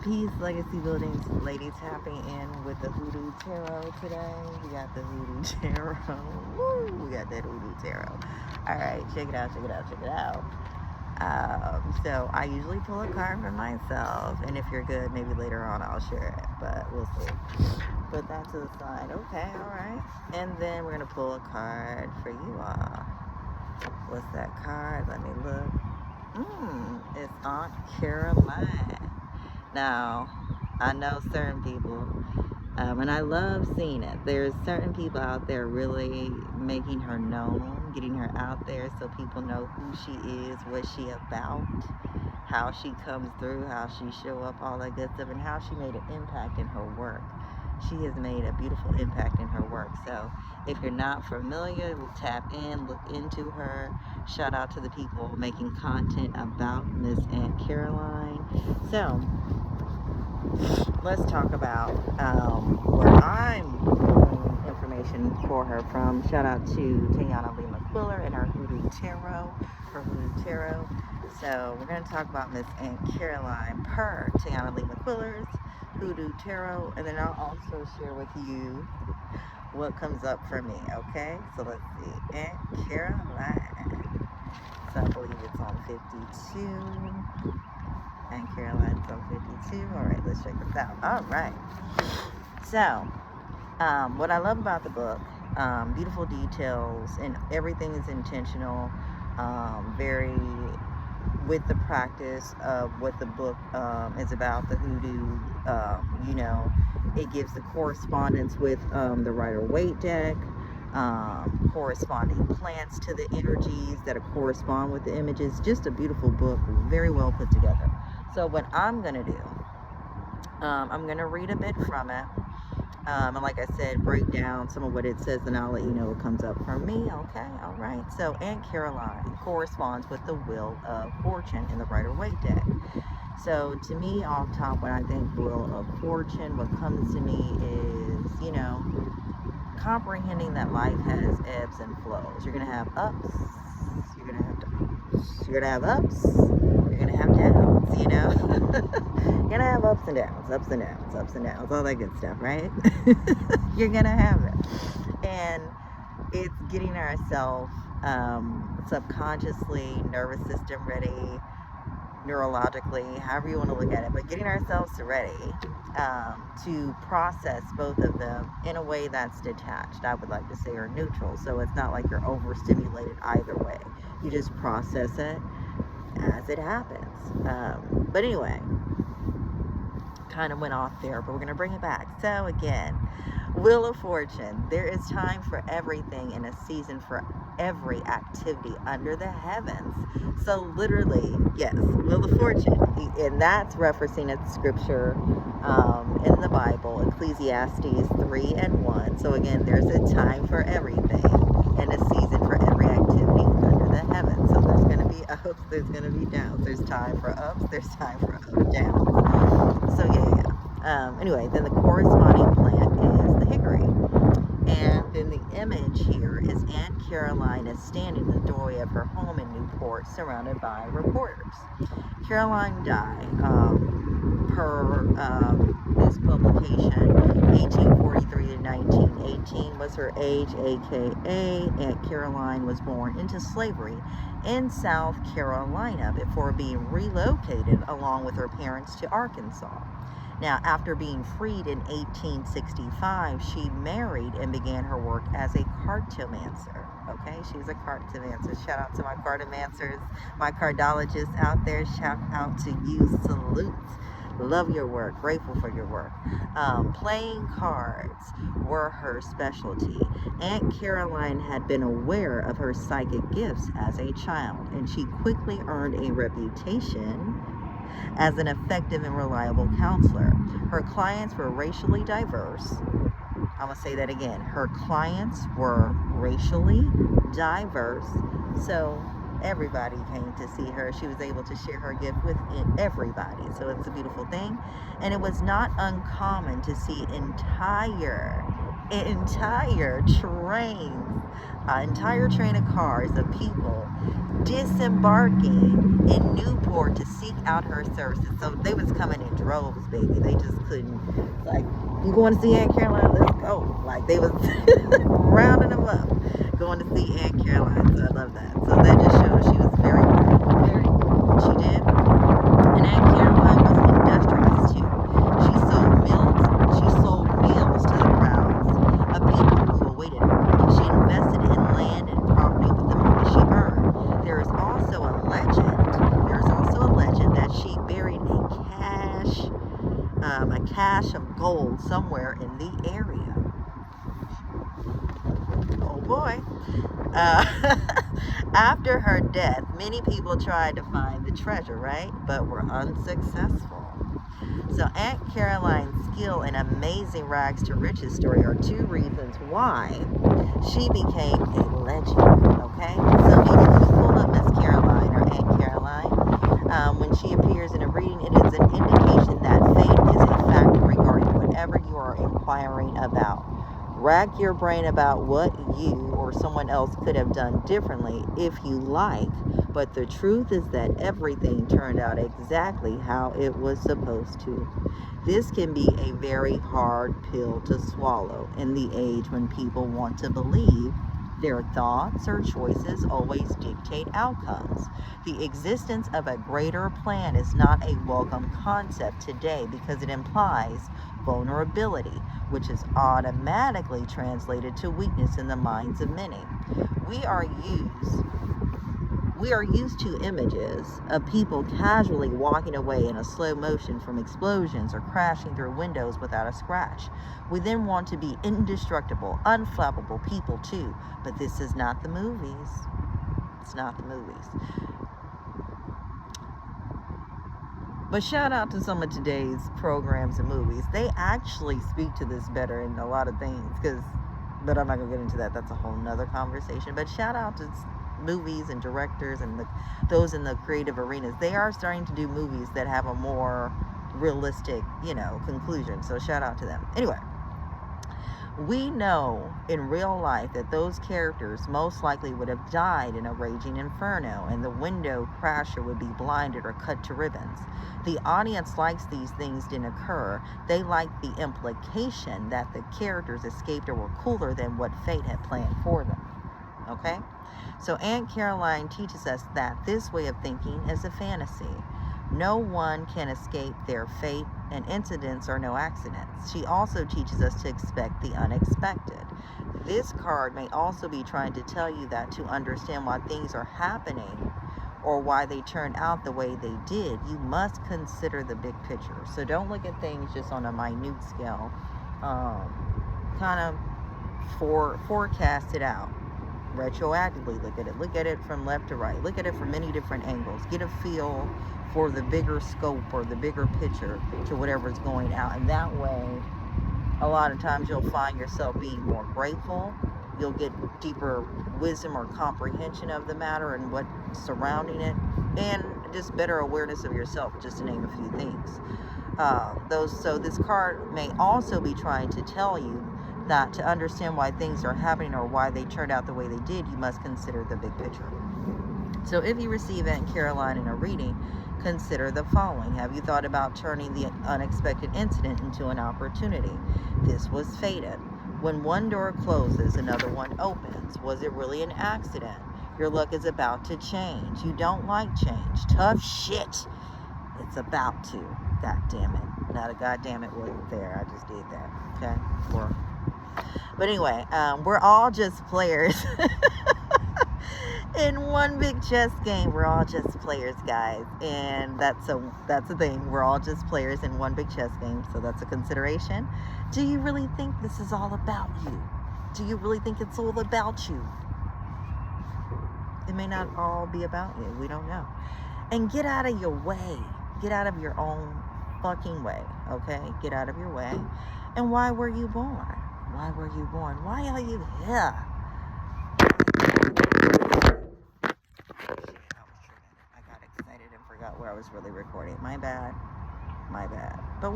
Peace, Legacy Buildings, lady tapping in with the Hoodoo Tarot today. We got the Hoodoo Tarot. Woo! We got that Hoodoo Tarot. Alright, check it out, check it out, check it out. So I usually pull a card for myself, and if you're good, maybe later on I'll share it, but we'll see. Put that to the side. Okay, alright. And then we're going to pull a card for you all. What's that card? Let me look. It's Aunt Caroline. Now, I know certain people, and I love seeing it. There's certain people out there really making her known, getting her out there so people know who she is, what she about, how she comes through, how she show up, all that good stuff, and how she made an impact in her work. She has made a beautiful impact in her work. So if you're not familiar, tap in, look into her. Shout out to the people making content about Miss Aunt Caroline. So let's talk about where I'm pulling information for her from. Shout out to Tayana Lee McQuiller and her Hoodoo Tarot. So we're going to talk about Miss Aunt Caroline per Tayana Lee McQuiller's Hoodoo Tarot, and then I'll also share with you what comes up for me, okay? So let's see, Aunt Caroline. So I believe it's on 52. Aunt Caroline's on 52. All right, let's check this out. All right. So, what I love about the book, beautiful details, and everything is intentional, very with the practice of what the book is about, the hoodoo. It gives the correspondence with the Rider-Waite deck, corresponding plants to the energies that correspond with the images. Just a beautiful book, very well put together. So what I'm going to do, I'm going to read a bit from it. And like I said, break down some of what it says, and I'll let you know what comes up for me. Okay, all right. So Aunt Caroline corresponds with the Wheel of Fortune in the Rider-Waite deck. So to me, off top, when I think Wheel of Fortune, what comes to me is, comprehending that life has ebbs and flows. You're going to have ups, you're going to have downs. You're going to have ups, you're going to have downs, You're going to have ups and downs, all that good stuff, right? You're going to have it. And it's getting ourselves subconsciously, nervous system ready, neurologically, however you want to look at it, but getting ourselves ready to process both of them in a way that's detached, I would like to say, or neutral. So it's not like you're overstimulated either way. You just process it as it happens. But anyway, kind of went off there, but we're going to bring it back. So again, Wheel of Fortune. There is time for everything and a season for every activity under the heavens. So literally, yes, Wheel of Fortune. And that's referencing a scripture in the Bible, Ecclesiastes 3:1. So again, there's a time for everything and a season for every activity under the heavens. So there's going to be ups, there's going to be downs. There's time for ups, there's time for downs. So yeah. Anyway, then the corresponding plant is the hickory. And then the image here is Aunt Caroline is standing in the doorway of her home in Newport, surrounded by reporters. Caroline died per this publication, 1843 to 1918 was her age, aka Aunt Caroline was born into slavery in South Carolina before being relocated along with her parents to Arkansas. Now, after being freed in 1865, she married and began her work as a cartomancer. Okay, she's a cartomancer. Shout out to my cartomancers, my cardologists out there. Shout out to you. Salute. Love your work. Grateful for your work. Playing cards were her specialty. Aunt Caroline had been aware of her psychic gifts as a child, and she quickly earned a reputation as an effective and reliable counselor. Her clients were racially diverse. I'm going to say that again. Her clients were racially diverse. So everybody came to see her. She was able to share her gift with everybody. So it's a beautiful thing. And it was not uncommon to see entire trains an entire train of cars of people disembarking in Newport to seek out her services. So they was coming in droves, baby. They just couldn't, like, you going to see Aunt Caroline? Let's go. Like, they was rounding them up, going to see Aunt Caroline. So I love that. So that just shows she was very, very, she did. And Aunt Caroline was industrious too. She sold meals to the crowds of people who awaited her. And she invested in land and property with the money she earned. There is also a legend that she buried a cache of gold somewhere in the area. Oh boy. After her death, many people tried to find the treasure, right? But were unsuccessful. So Aunt Caroline's skill and amazing rags to riches story are two reasons why she became a legend, okay? So when you pull up Miss Caroline or Aunt Caroline, when she appears in a reading, it is an indication that fate is a factor regarding whatever you are inquiring about. Rack your brain about what you or someone else could have done differently if you like, but the truth is that everything turned out exactly how it was supposed to. This can be a very hard pill to swallow in the age when people want to believe their thoughts or choices always dictate outcomes. The existence of a greater plan is not a welcome concept today because it implies vulnerability, which is automatically translated to weakness in the minds of many. We are used to images of people casually walking away in a slow motion from explosions or crashing through windows without a scratch. We then want to be indestructible, unflappable people too, but this is not the movies. It's not the movies. But shout out to some of today's programs and movies. They actually speak to this better in a lot of things, but I'm not going to get into that. That's a whole nother conversation. But shout out to movies and directors and those in the creative arenas. They are starting to do movies that have a more realistic, conclusion. So shout out to them. Anyway, we know in real life that those characters most likely would have died in a raging inferno, and the window crasher would be blinded or cut to ribbons. The audience likes these things didn't occur. They like the implication that the characters escaped or were cooler than what fate had planned for them. Okay? So Aunt Caroline teaches us that this way of thinking is a fantasy. No one can escape their fate, and incidents are no accidents. She also teaches us to expect the unexpected. This card may also be trying to tell you that to understand why things are happening or why they turned out the way they did, you must consider the big picture. So don't look at things just on a minute scale. Kind of forecast it out. Retroactively look at it from left to right, look at it from many different angles, get a feel for the bigger scope or the bigger picture to whatever's going out, and that way a lot of times you'll find yourself being more grateful. You'll get deeper wisdom or comprehension of the matter and what's surrounding it, and just better awareness of yourself, just to name a few things. So this card may also be trying to tell you that to understand why things are happening or why they turned out the way they did, you must consider the big picture. So if you receive Aunt Caroline in a reading, consider the following. Have you thought about turning the unexpected incident into an opportunity? This was fated. When one door closes, another one opens. Was it really an accident? Your luck is about to change. You don't like change. Tough shit. It's about to. God damn it. Not a goddamn it wasn't there. I just did that. Okay? But anyway, we're all just players in one big chess game. We're all just players, guys, and that's a thing. We're all just players in one big chess game, so that's a consideration. Do you really think this is all about you? Do you really think it's all about you? It may not all be about you. We don't know. And get out of your way. Get out of your own fucking way, okay? Get out of your way. And why were you born? Why were you born? Why are you here? I got excited and forgot where I was really recording. My bad. But